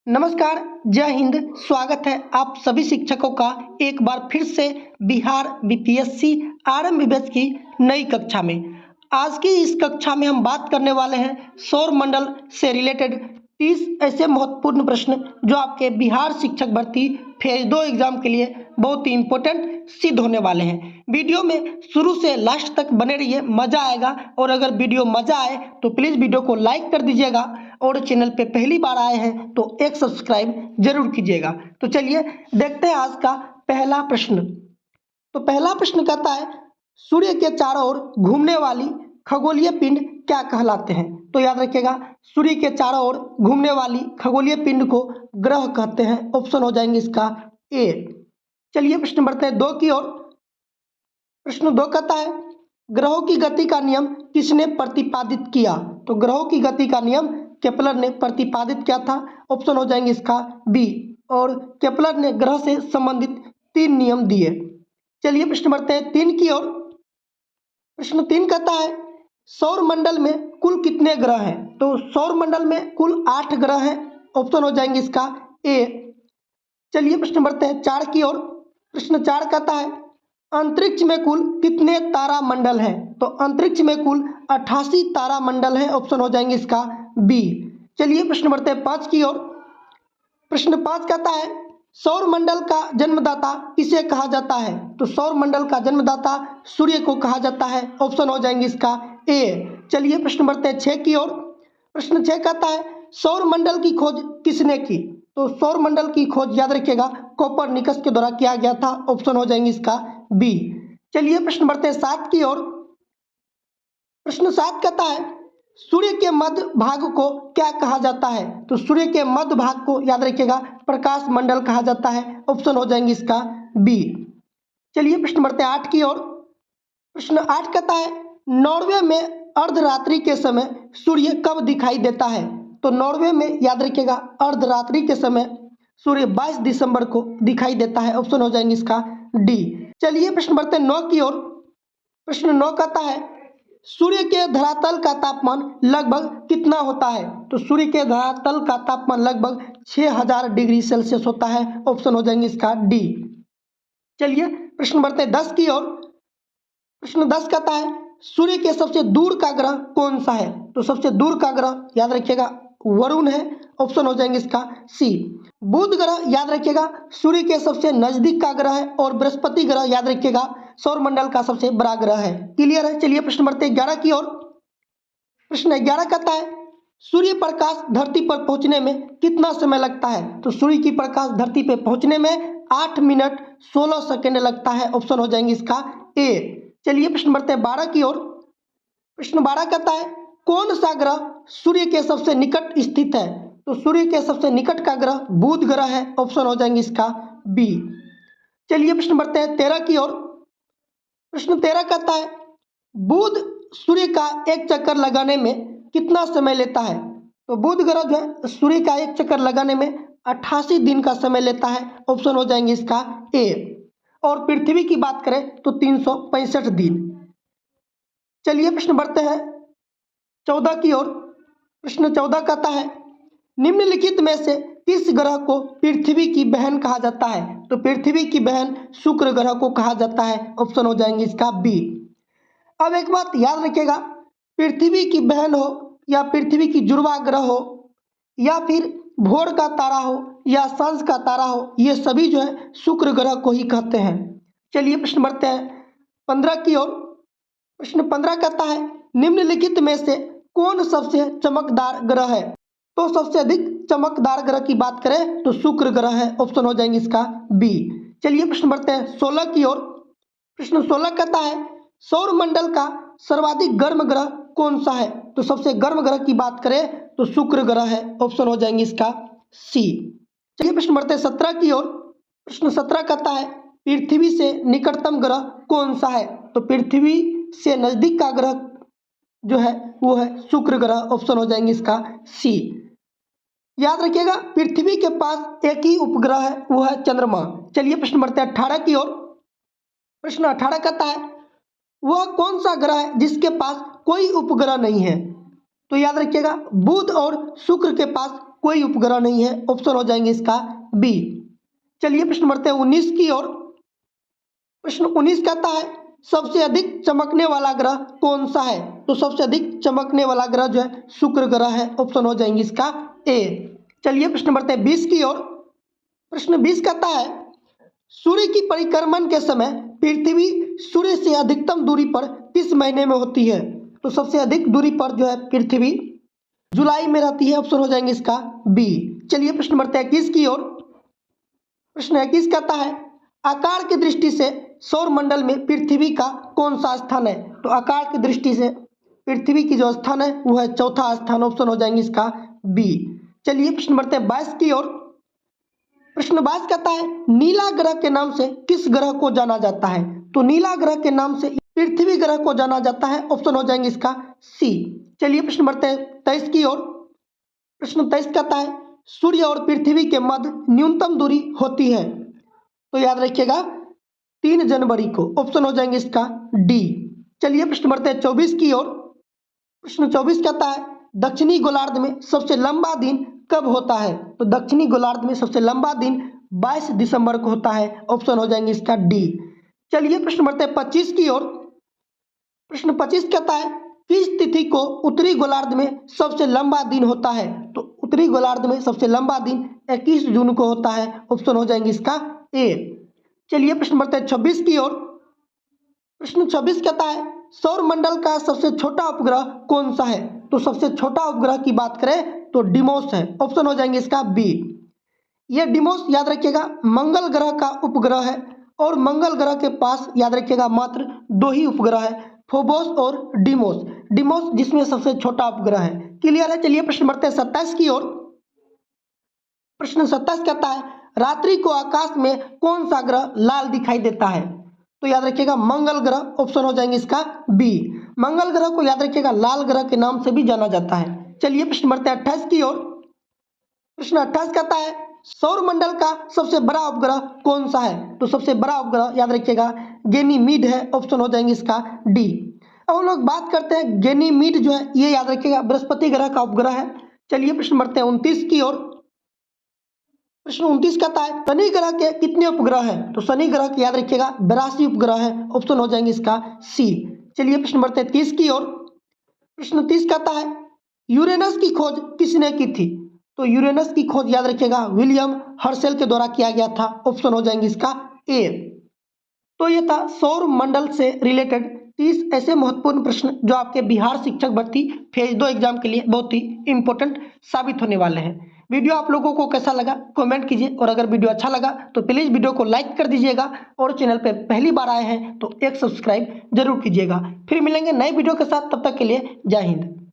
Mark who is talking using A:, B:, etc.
A: नमस्कार, जय हिंद। स्वागत है आप सभी शिक्षकों का एक बार फिर से बिहार बीपीएससी आरएम बैच की नई कक्षा में। आज की इस कक्षा में हम बात करने वाले हैं सौर मंडल से रिलेटेड 30 ऐसे महत्वपूर्ण प्रश्न जो आपके बिहार शिक्षक भर्ती फेज 2 एग्जाम के लिए बहुत ही इम्पोर्टेंट सिद्ध होने वाले हैं। वीडियो में शुरू से लास्ट तक बने रहिए, मज़ा आएगा। और अगर वीडियो मज़ा आए तो प्लीज़ वीडियो को लाइक कर दीजिएगा और चैनल पे पहली बार आए हैं तो एक सब्सक्राइब जरूर कीजिएगा। तो चलिए देखते हैं आज का पहला प्रश्न। तो पहला प्रश्न कहता है, सूर्य के चारों ओर घूमने वाली खगोलीय पिंड क्या कहलाते हैं? तो याद रखिएगा, सूर्य के चारों ओर घूमने वाली खगोलीय पिंड को ग्रह कहते हैं। ऑप्शन हो जाएंगे इसका ए। चलिए प्रश्न बढ़ते हैं 2 की ओर। प्रश्न 2 कहता है, ग्रहों की गति का नियम किसने प्रतिपादित किया? तो ग्रहों की गति का नियम केपलर ने प्रतिपादित किया था। ऑप्शन हो जाएंगे इसका बी। और केपलर ने ग्रह से संबंधित 3 नियम दिए। चलिए प्रश्न बढ़ते हैं 3 की ओर। प्रश्न 3 कहता है, सौर मंडल में कुल कितने ग्रह हैं? तो सौर मंडल में कुल 8 ग्रह हैं। ऑप्शन हो जाएंगे इसका ए। चलिए प्रश्न बढ़ते हैं 4 की ओर। प्रश्न 4 कहता है, अंतरिक्ष में कुल कितने तारा मंडल हैं? तो अंतरिक्ष में कुल 88 तारा मंडल हैं। ऑप्शन हो जाएंगे इसका बी। चलिए प्रश्न बढ़ते हैं 5 की ओर। प्रश्न 5 कहता है, सौर मंडल का जन्मदाता किसे कहा जाता है? तो सौर मंडल का जन्मदाता सूर्य को कहा जाता है। ऑप्शन हो जाएंगे इसका ए। चलिए प्रश्न बढ़ते हैं 6 की ओर। प्रश्न 6 कहता है, सौर मंडल की खोज किसने की? तो सौर मंडल की खोज याद रखिएगा कोपरनिकस के द्वारा किया गया था। ऑप्शन हो जाएंगे इसका बी। चलिए प्रश्न बढ़ते हैं 7 की ओर। प्रश्न 7 कहता है, सूर्य के मध्य भाग को क्या कहा जाता है? तो सूर्य के मध्य भाग को याद रखिएगा प्रकाश मंडल कहा जाता है। ऑप्शन हो जाएंगे इसका बी। चलिए प्रश्न बढ़ते हैं 8 की ओर। प्रश्न 8 कहता है, नॉर्वे में अर्धरात्रि के समय सूर्य कब दिखाई देता है? तो नॉर्वे में याद रखिएगा अर्धरात्रि के समय सूर्य 22 दिसंबर को दिखाई देता है। ऑप्शन हो जाएंगे इसका डी। चलिए प्रश्न बढ़ते हैं 9 की ओर। प्रश्न 9 कहता है, सूर्य के धरातल का तापमान लगभग कितना होता है? तो सूर्य के धरातल का तापमान लगभग 6000 डिग्री सेल्सियस होता है। ऑप्शन हो जाएंगे इसका डी। चलिए प्रश्न बढ़ते हैं 10 की ओर। प्रश्न 10 कहता है, सूर्य के सबसे दूर का ग्रह कौन सा है? तो सबसे दूर का ग्रह याद रखिएगा वरुण है। ऑप्शन हो जाएंगे इसका सी। बुध ग्रह याद रखिएगा सूर्य के सबसे नजदीक का ग्रह है। और बृहस्पति ग्रह याद रखिएगा सौरमंडल का सबसे बड़ा ग्रह है। क्लियर है? चलिए प्रश्न बढ़ते हैं 11 की ओर। प्रश्न 11 कहता है, सूर्य प्रकाश धरती पर पहुंचने में कितना समय लगता है? तो सूर्य की प्रकाश धरती पर पहुंचने में 8 मिनट 16 सेकेंड लगता है। ऑप्शन हो जाएंगे इसका ए। चलिए प्रश्न बढ़ते हैं 12 की ओर। प्रश्न 12 कहता है, कौन सा ग्रह सूर्य के सबसे निकट स्थित है? तो सूर्य के सबसे निकट का ग्रह बुध ग्रह है। ऑप्शन हो जाएंगे इसका बी। चलिए प्रश्न बढ़ते हैं 13 की ओर। प्रश्न 13 कहता है, बुध सूर्य का एक चक्कर लगाने में कितना समय लेता है? तो बुध ग्रह जो है सूर्य का एक चक्कर लगाने में 88 दिन का समय लेता है। ऑप्शन हो जाएंगे इसका ए। और पृथ्वी की बात करें तो 365 दिन। चलिए प्रश्न बढ़ते हैं 14 की ओर। प्रश्न 14 कहता है, निम्नलिखित में से किस ग्रह को पृथ्वी की बहन कहा जाता है? तो पृथ्वी की बहन शुक्र ग्रह को कहा जाता है। ऑप्शन हो जाएंगे इसका बी। अब एक बात याद रखिएगा, पृथ्वी की बहन हो या पृथ्वी की जुड़वा ग्रह हो या फिर भोर का तारा हो या सांझ का तारा हो, ये सभी जो है शुक्र ग्रह को ही कहते हैं। चलिए प्रश्न बढ़ते हैं 15 की ओर। प्रश्न 15 कहता है, निम्नलिखित में से कौन सबसे चमकदार ग्रह है? तो सबसे अधिक चमकदार ग्रह की बात करें तो शुक्र ग्रह है। ऑप्शन हो जाएंगे इसका बी। चलिए प्रश्न बढ़ते हैं 16 की ओर। प्रश्न 16 कहता है, सौर मंडल का सर्वाधिक गर्म ग्रह कौन सा है? तो सबसे गर्म ग्रह की बात करें तो शुक्र ग्रह है। ऑप्शन हो जाएंगे इसका सी। चलिए प्रश्न बढ़ते हैं 17 की ओर। प्रश्न 17 कहता है, पृथ्वी से निकटतम ग्रह कौन सा है? तो पृथ्वी से नजदीक का ग्रह जो है वो है शुक्र ग्रह। ऑप्शन हो जाएंगे इसका सी। याद रखिएगा पृथ्वी के पास एक ही उपग्रह है, वो है चंद्रमा। चलिए प्रश्न बढ़ते हैं 18 की ओर। प्रश्न 18 कहता है, वह कौन सा ग्रह है जिसके पास कोई उपग्रह नहीं है? तो याद रखिएगा बुध और शुक्र के पास कोई उपग्रह नहीं है। ऑप्शन हो जाएंगे इसका बी। चलिए प्रश्न बढ़ते हैं 19 की ओर। प्रश्न 19 कहता है सबसे अधिक चमकने वाला ग्रह कौन सा है? तो सबसे अधिक चमकने वाला ग्रह जो है शुक्र ग्रह है। ऑप्शन हो जाएंगे इसका ए। चलिए प्रश्न बढ़ते हैं 20 की ओर। प्रश्न 20 कहता है सूर्य की परिक्रमण के समय पृथ्वी सूर्य से अधिकतम दूरी पर किस महीने में होती है? तो सबसे अधिक दूरी पर जो है पृथ्वी जुलाई में रहती है। ऑप्शन हो जाएंगे इसका बी। चलिए प्रश्न बढ़ते हैं 21 की ओर। प्रश्न 21 कहता है आकार की दृष्टि से सौर मंडल में पृथ्वी का कौन सा स्थान है? तो आकार की दृष्टि से पृथ्वी की जो स्थान है वो है चौथा स्थान। ऑप्शन हो जाएंगे इसका बी। चलिए प्रश्न बढ़ते हैं 22 की ओर। प्रश्न 22 कहता है नीला ग्रह के नाम से किस ग्रह को जाना जाता है? तो नीला ग्रह के नाम से पृथ्वी ग्रह को जाना जाता है। ऑप्शन हो जाएंगे इसका सी। चलिए प्रश्न बढ़ते हैं 23 की ओर। प्रश्न 23 कहता है सूर्य और पृथ्वी के मध्य न्यूनतम दूरी होती है। तो याद रखिएगा 3 जनवरी को। ऑप्शन हो जाएंगे इसका डी। चलिए प्रश्न बढ़ते हैं 24 की ओर। प्रश्न 24 कहता है दक्षिणी गोलार्ध में सबसे लंबा दिन कब होता है? तो दक्षिणी गोलार्ध में सबसे लंबा दिन 22 दिसंबर को होता है। ऑप्शन हो जाएंगे इसका डी। चलिए प्रश्न बढ़ते हैं 25 की ओर। प्रश्न 25 कहता है किस तिथि को उत्तरी गोलार्ध में सबसे लंबा दिन होता है? तो उत्तरी गोलार्ध में सबसे लंबा दिन 21 जून को होता है। ऑप्शन हो जाएंगे इसका ए। चलिए प्रश्न बढ़ते हैं 26 की ओर। प्रश्न 26 कहता है सौर मंडल का सबसे छोटा उपग्रह कौन सा है? तो सबसे छोटा उपग्रह की बात करें तो डिमोस है। ऑप्शन हो जाएंगे इसका बी। यह डिमोस याद रखिएगा मंगल ग्रह का उपग्रह है और मंगल ग्रह के पास याद रखिएगा मात्र 2 ही उपग्रह है, फोबोस और डिमोस। डिमोस जिसमें सबसे छोटा उपग्रह है। क्लियर है। चलिए प्रश्न बढ़ते हैं 27 की ओर। प्रश्न 27 कहता है रात्रि को आकाश में कौन सा ग्रह लाल दिखाई देता है? तो याद रखिएगा मंगल ग्रह। ऑप्शन हो जाएंगे इसका बी। मंगल ग्रह को याद रखिएगा लाल ग्रह के नाम से भी जाना जाता है। चलिए प्रश्न बढ़ते हैं 28 की ओर। प्रश्न 28 कहता है सौर मंडल का सबसे बड़ा उपग्रह कौन सा है? तो सबसे बड़ा उपग्रह याद रखिएगा गैनीमीड है। ऑप्शन हो जाएंगे इसका डी। अब हम लोग बात करते हैं गैनीमीड जो है ये याद रखिएगा बृहस्पति ग्रह का उपग्रह है। चलिए प्रश्न बढ़ते हैं 29 की ओर। प्रश्न 29 कहता है शनि ग्रह के कितने उपग्रह हैं? तो शनि ग्रह के याद रखिएगा 82 उपग्रह है। ऑप्शन हो जाएंगे इसका सी। चलिए प्रश्न बढ़ते हैं 30 की ओर। प्रश्न 30 कहता है यूरेनस की खोज किसने की थी? तो यूरेनस की खोज याद रखिएगा विलियम हर्शेल के द्वारा किया गया था। ऑप्शन हो जाएंगे इसका ए। तो ये था सौर मंडल से रिलेटेड 30 ऐसे महत्वपूर्ण प्रश्न जो आपके बिहार शिक्षक भर्ती फेज 2 एग्जाम के लिए बहुत ही इंपॉर्टेंट साबित होने वाले हैं। वीडियो आप लोगों को कैसा लगा कमेंट कीजिए और अगर वीडियो अच्छा लगा तो प्लीज़ वीडियो को लाइक कर दीजिएगा और चैनल पे पहली बार आए हैं तो एक सब्सक्राइब जरूर कीजिएगा। फिर मिलेंगे नए वीडियो के साथ, तब तक के लिए जय हिंद।